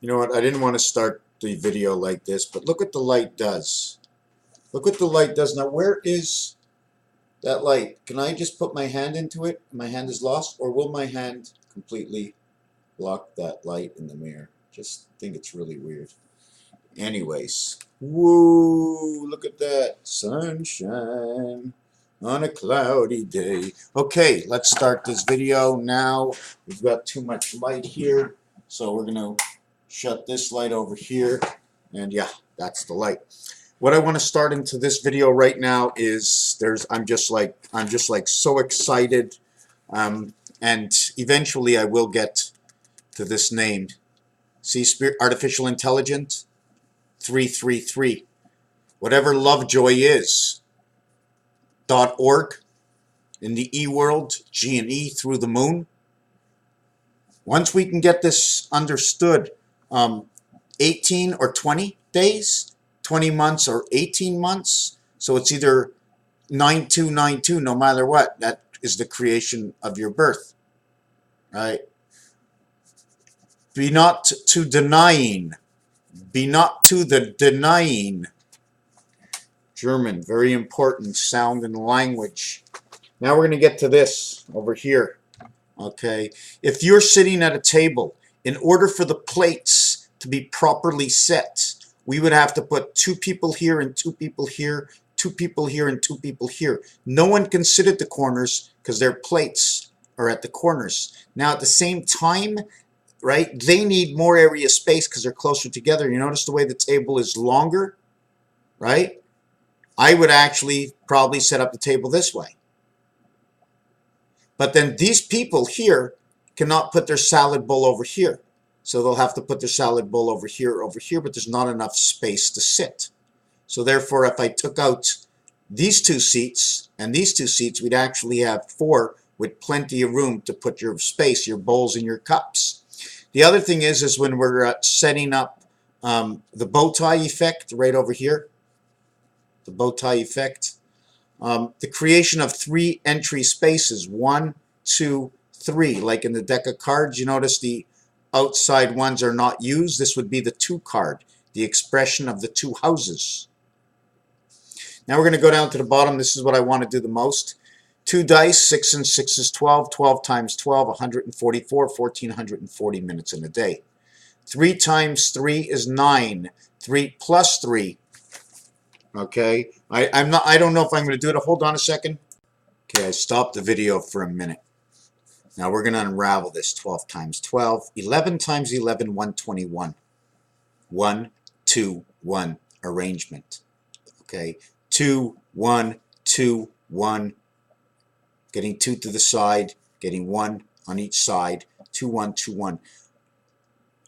You know what? I didn't want to start the video like this, but look what the light does. Look what the light does. Now, where is that light? Can I just put my hand into it? My hand is lost, or will my hand completely block that light in the mirror? Just think it's really weird. Anyways, woo! Look at that sunshine on a cloudy day. Okay, let's start this video now. We've got too much light here, so we're gonna shut this light over here, and yeah, that's the light. What I want to start into this video right now is I'm just like so excited, and eventually I will get to this name. See, artificial intelligence 333. Whatever Lovejoy is .org in the e-world, G&E through the moon. Once we can get this understood, 18 or 20 days, 20 months or 18 months. So it's either 9292, no matter what. That is the creation of your birth, right? Be not to denying. Be not to the denying. German, very important sound and language. Now we're going to get to this over here. Okay, if you're sitting at a table, in order for the plates to be properly set, we would have to put 2 people here and 2 people here, 2 people here and 2 people here. No one can sit at the corners because their plates are at the corners. Now at the same time, right, they need more area space because they're closer together. You notice the way the table is longer, right? I would actually probably set up the table this way. But then these people here cannot put their salad bowl over here. So they'll have to put their salad bowl over here, but there's not enough space to sit. So therefore, if I took out these 2 seats and these 2 seats, we'd actually have 4 with plenty of room to put your space, your bowls and your cups. The other thing is when we're setting up the bow tie effect right over here, the bow tie effect, the creation of 3 entry spaces, 1, 2, 3, like in the deck of cards. You notice the outside ones are not used. This would be the 2 card, the expression of the 2 houses. Now we're going to go down to the bottom. This is what I want to do the most. 2 dice, 6 and 6 is 12, 12 times 12, 144, 1440 minutes in a day. 3 times 3 is 9, 3 plus 3. Okay, I don't know if I'm going to do it. Hold on a second. Okay, I stopped the video for a minute. Now we're going to unravel this. 12 times 12, 11 times 11, 121. 1, 2, 1 arrangement. Okay, 2, 1, 2, 1. Getting 2 to the side, getting 1 on each side. 2, 1, 2, 1.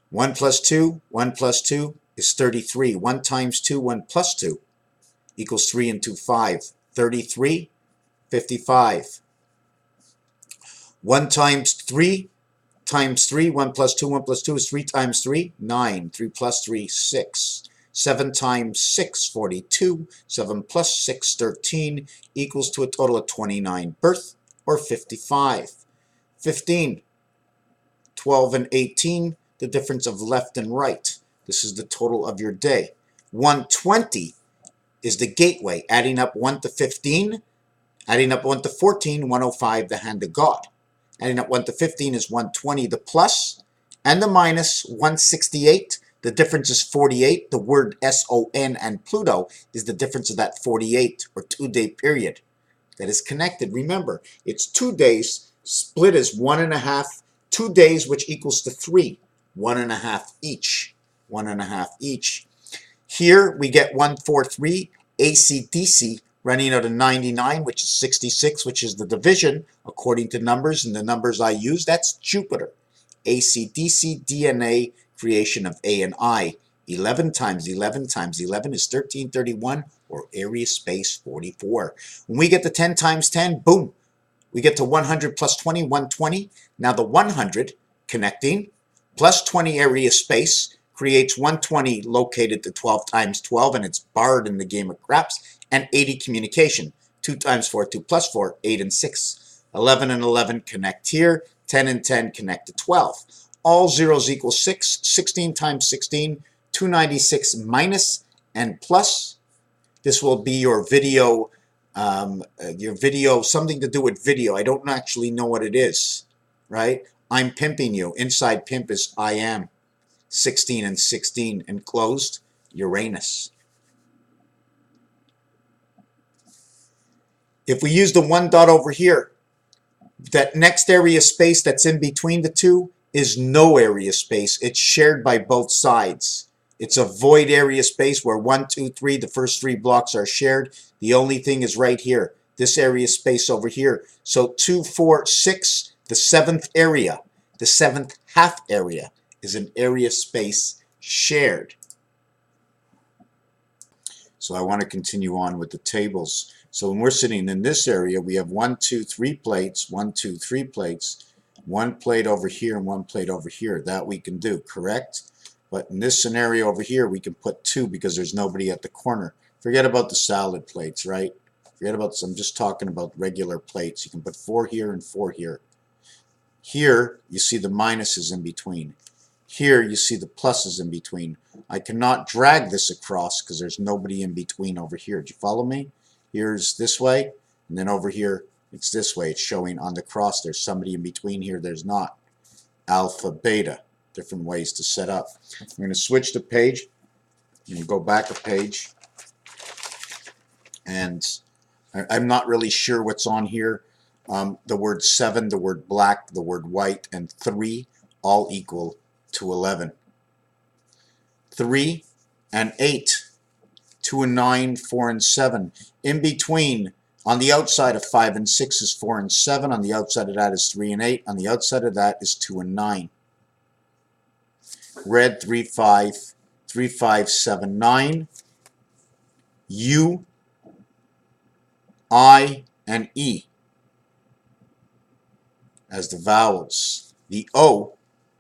1 plus 2, 1 plus 2 is 33. 1 times 2, 1 plus 2 equals 3 and 2, 5. 33, 55. 1 times 3 times 3, 1 plus 2, 1 plus 2 is 3 times 3, 9. 3 plus 3, 6. 7 times 6, 42. 7 plus 6, 13, equals to a total of 29 birth, or 55. 15. 12 and 18, the difference of left and right. This is the total of your day. 120 is the gateway, adding up 1 to 15, adding up 1 to 14, 105, the hand of God. Adding up 1 to 15 is 120, the plus, and the minus, 168. The difference is 48. The word S-O-N and Pluto is the difference of that 48 or 2-day period that is connected. Remember, it's 2 days split as 1.5, 2 days which equals to 3, 1.5 each, 1.5 each. Here we get 143 AC/DC running out of 99, which is 66, which is the division according to numbers, and the numbers I use, that's Jupiter. AC/DC DNA creation of A and I. 11 times 11 times 11 is 1331, or area space 44. When we get to 10 times 10, boom, we get to 100 plus 20, 120. Now the 100 connecting plus 20 area space creates 120 located to 12 times 12, and it's barred in the game of craps, and 80 communication. 2 times 4, 2 plus 4, 8 and 6. 11 and 11 connect here. 10 and 10 connect to 12. All zeros equal 6. 16 times 16, 296 minus and plus. This will be your video, something to do with video. I don't actually know what it is, right? I'm pimping you. Inside pimp is I am. 16 and 16 enclosed, Uranus. If we use the one dot over here, that next area space that's in between the two is no area space. It's shared by both sides. It's a void area space where 1, 2, 3, the first 3 blocks are shared. The only thing is right here, this area space over here. So 2, 4, 6, the 7th area, the 7th half area is an area space shared. So I want to continue on with the tables. So when we're sitting in this area, we have 1, 2, 3 plates, 1, 2, 3 plates, 1 plate over here and 1 plate over here. That we can do, correct? But in this scenario over here, we can put 2 because there's nobody at the corner. Forget about the salad plates, right? Forget about this. I'm just talking about regular plates. You can put 4 here and 4 here. Here, you see the minuses in between. Here, you see the pluses in between. I cannot drag this across because there's nobody in between over here. Do you follow me? Here's this way, and then over here, it's this way. It's showing on the cross there's somebody in between here. There's not. Alpha, beta. Different ways to set up. I'm going to switch the page. I'm going to go back a page. And I'm not really sure what's on here. The word 7, the word black, the word white, and 3 all equal to 11. 3 and 8. 2 and 9, 4 and 7. In between, on the outside of 5 and 6 is 4 and 7. On the outside of that is 3 and 8. On the outside of that is 2 and 9. Red 3, 5, 3, 5, 7, 9. U, I, and E as the vowels. The O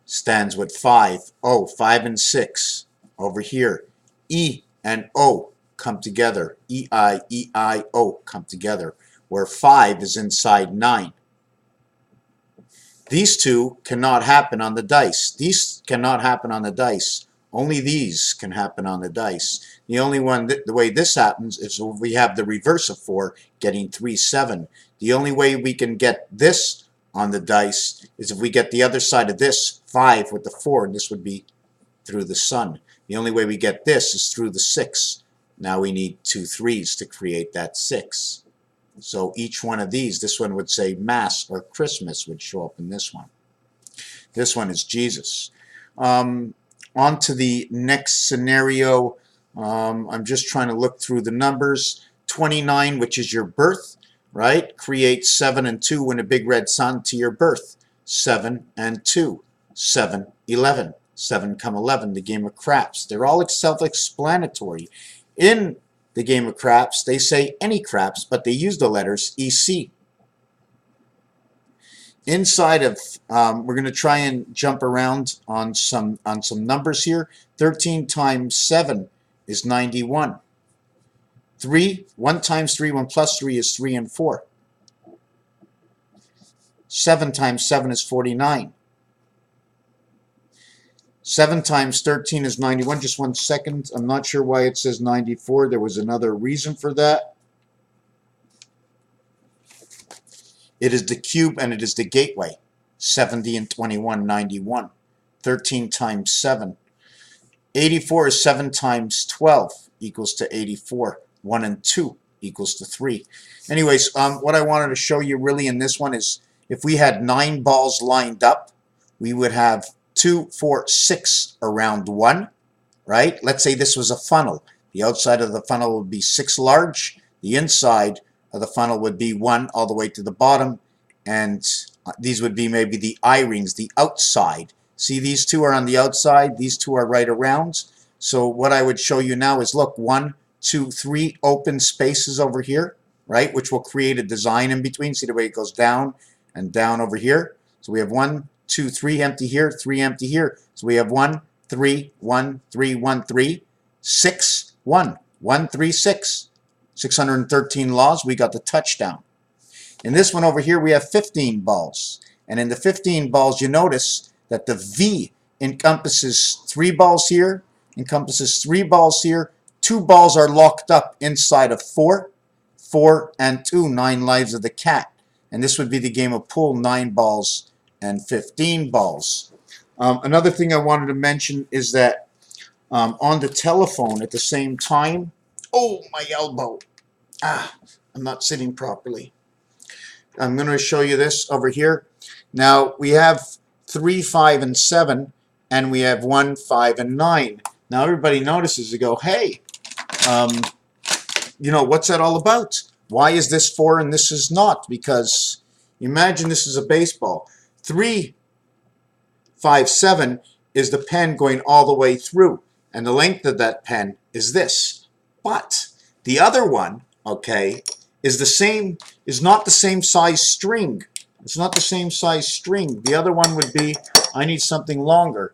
stands with 5. O, 5 and 6 over here. E and O come together. E-I, E-I-O come together, where 5 is inside 9. These two cannot happen on the dice. These cannot happen on the dice. Only these can happen on the dice. The only one, the way this happens is if we have the reverse of 4, getting 3, 7. The only way we can get this on the dice is if we get the other side of this, 5 with the 4, and this would be through the sun. The only way we get this is through the 6. Now we need 2 3s to create that 6. So each one of these, this one would say Mass or Christmas would show up in this one. This one is Jesus. On to the next scenario. I'm just trying to look through the numbers. 29, which is your birth, right? Create 7 and 2 when a big red sun to your birth. 7 and 2. 7, 11. 7 come 11, the game of craps. They're all self-explanatory. In the game of craps, they say any craps, but they use the letters EC. Inside of, we're going to try and jump around on some numbers here. 13 times 7 is 91. 1 times 3, 1 plus 3 is 3 and 4. 7 times 7 is 49. 7 times 13 is 91. Just 1 second. I'm not sure why it says 94. There was another reason for that. It is the cube and it is the gateway. 70 and 21, 91. 13 times 7. 84 is 7 times 12 equals to 84. 1 and 2 equals to 3. Anyways, what I wanted to show you really in this one is if we had 9 balls lined up, we would have 2, 4, 6 around 1, right? Let's say this was a funnel. The outside of the funnel would be 6 large. The inside of the funnel would be 1 all the way to the bottom. And these would be maybe the eye rings, the outside. See, these two are on the outside. These two are right around. So what I would show you now is, look, 1, 2, 3 open spaces over here, right? Which will create a design in between. See the way it goes down and down over here? So we have 1, 2, 3 empty here, 3 empty here. So we have 1, 3, 1, 3, 1, 3, 6, 1, 1, 3, 6. 613 laws, we got the touchdown. In this one over here, we have 15 balls. And in the 15 balls, you notice that the V encompasses 3 balls here, encompasses 3 balls here. 2 balls are locked up inside of 4. 4 and 2, 9 lives of the cat. And this would be the game of pool, 9 balls and 15 balls. Another thing I wanted to mention is that on the telephone at the same time, oh, my elbow. I'm not sitting properly. I'm going to show you this over here. Now, we have 3, 5, and 7, and we have 1, 5, and 9. Now, everybody notices, they go, hey, you know, what's that all about? Why is this 4 and this is not? Because imagine this is a baseball. 3, 5, 7 is the pen going all the way through, and the length of that pen is this. But the other one, okay, is not the same size string. It's not the same size string. The other one would be, I need something longer.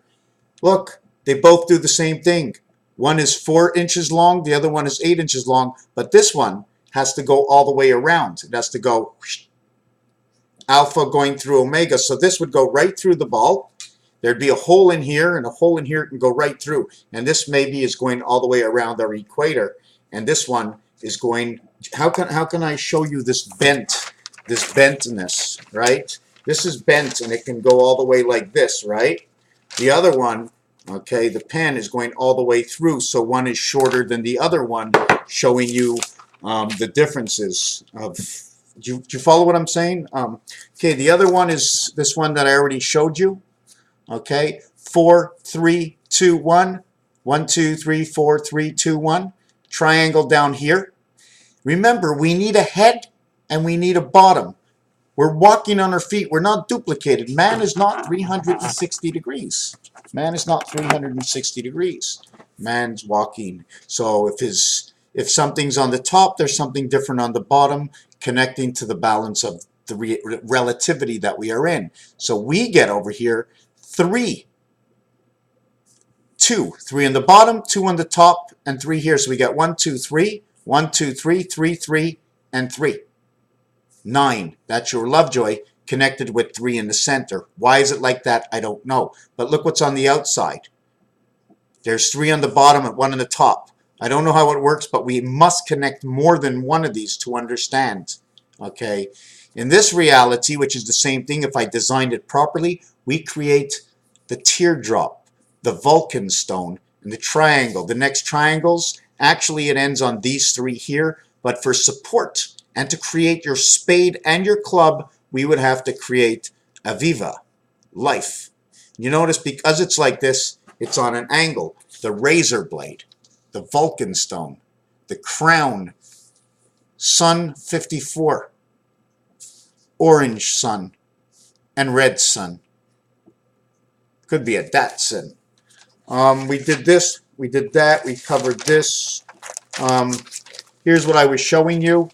Look, they both do the same thing. One is 4 inches long, the other one is 8 inches long, but this one has to go all the way around. It has to go alpha going through omega. So this would go right through the ball. There'd be a hole in here and a hole in here and go right through. And this maybe is going all the way around our equator. And this one is going, how can I show you this bentness, right? This is bent and it can go all the way like this, right? The other one, okay, the pen is going all the way through, so one is shorter than the other one, showing you the differences of, do you follow what I'm saying? Okay, the other one is this one that I already showed you. Okay, 4, 3, 2, 1. 1, 2, 3, 4, 3, 2, 1. Triangle down here. Remember, we need a head and we need a bottom. We're walking on our feet. We're not duplicated. Man is not 360 degrees. Man is not 360 degrees. Man's walking. So if something's on the top, there's something different on the bottom, connecting to the balance of the relativity that we are in. So we get over here 3. 2. 3 on the bottom, 2 on the top, and 3 here. So we get 1, 2, 3, 1, 2, 3, 3, 3, and 3. 9. That's your Lovejoy connected with 3 in the center. Why is it like that? I don't know. But look what's on the outside. There's 3 on the bottom and 1 on the top. I don't know how it works, but we must connect more than one of these to understand. Okay. In this reality, which is the same thing, if I designed it properly, we create the teardrop, the Vulcan stone, and the triangle. The next triangles, actually it ends on these 3 here, but for support and to create your spade and your club, we would have to create a viva, life. You notice because it's like this, it's on an angle. The razor blade, the Vulcan stone, the crown, sun 54, orange sun, and red sun. Could be a Datsun. We did this, we did that, we covered this. Here's what I was showing you.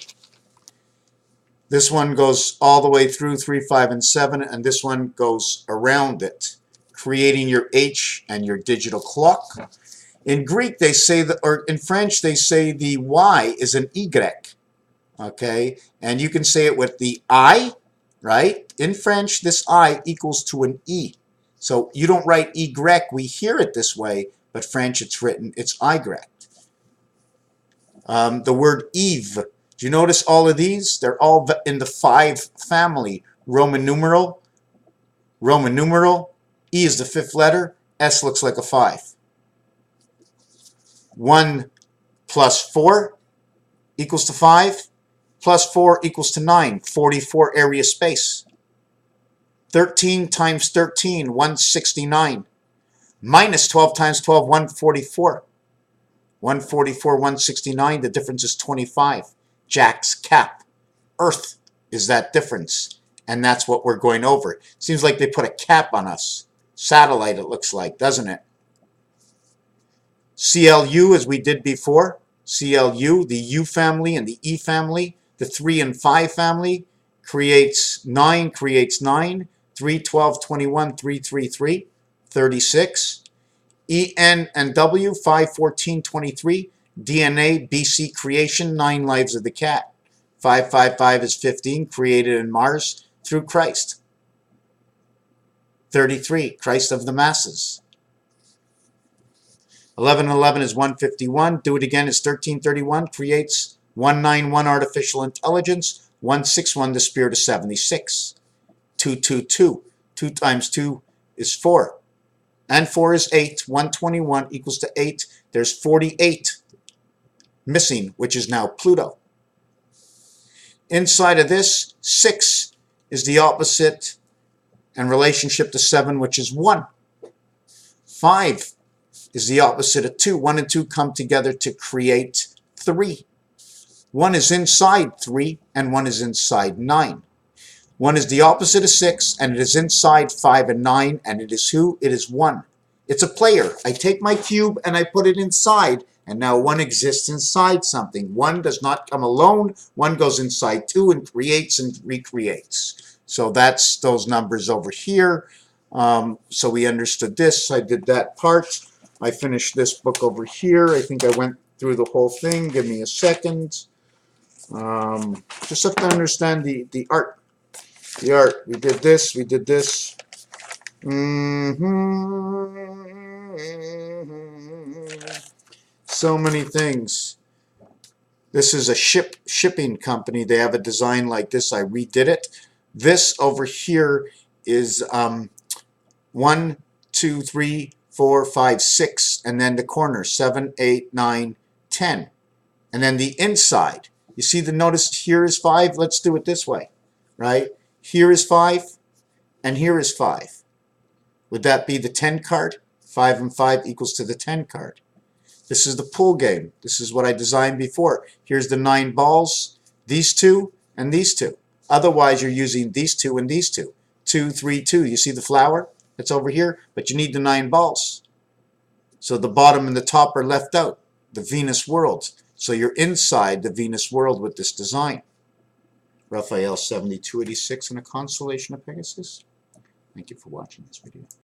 This one goes all the way through 3, 5, and 7, and this one goes around it, creating your H and your digital clock. In Greek, they say that, or in French, they say the Y is an Y. Okay, and you can say it with the I, right? In French, this I equals to an E. So you don't write Y, we hear it this way, but French it's written, it's Y. The word Eve, do you notice all of these? They're all in the 5 family. Roman numeral, E is the 5th letter, S looks like a 5. 1 plus 4 equals to 5, plus 4 equals to 9, 44 area space. 13 times 13, 169. Minus 12 times 12, 144. 144, 169, the difference is 25. Jack's cap. Earth is that difference. And that's what we're going over. Seems like they put a cap on us. Satellite, it looks like, doesn't it? CLU, as we did before. CLU, the U family and the E family. The 3 and 5 family creates 9, 3, 12, 21, 3, 3, 3, 36. EN and W, 5, 14, 23. DNA, BC creation, 9 lives of the cat. 555 is 15, created in Mars through Christ. 33, Christ of the Masses. 11 and 11 is 151. Do it again is 1331. Creates 191 artificial intelligence. 161 the spirit of 76. 222. 2 times 2 is 4. And 4 is 8. 121 equals to 8. There's 48 missing, which is now Pluto. Inside of this, 6 is the opposite and relationship to 7, which is 1. 5 is the opposite of 2. 1 and 2 come together to create 3. 1 is inside 3 and 1 is inside 9. 1 is the opposite of 6 and it is inside 5 and 9, and it is who? It is 1. It's a player. I take my cube and I put it inside, and now 1 exists inside something. 1 does not come alone. 1 goes inside 2 and creates and recreates. So that's those numbers over here. So we understood this. I did that part. I finished this book over here. I think I went through the whole thing. Give me a second. Just have to understand the art. The art. We did this. We did this. So many things. This is a shipping company. They have a design like this. I redid it. This over here is 1, 2, 3, 4, 5, 6, and then the corner 7, 8, 9, 10. And then the inside. You see the notice here is 5. Let's do it this way, right? Here is 5 and here is 5. Would that be the 10 card? 5 and 5 equals to the 10 card. This is the pool game. This is what I designed before. Here's the 9 balls, these 2 and these 2. Otherwise, you're using these 2 and these 2. 2, 3, 2. You see the flower that's over here? But you need the 9 balls. So the bottom and the top are left out. The Venus world. So you're inside the Venus world with this design. Raphael 7286 in a constellation of Pegasus. Thank you for watching this video.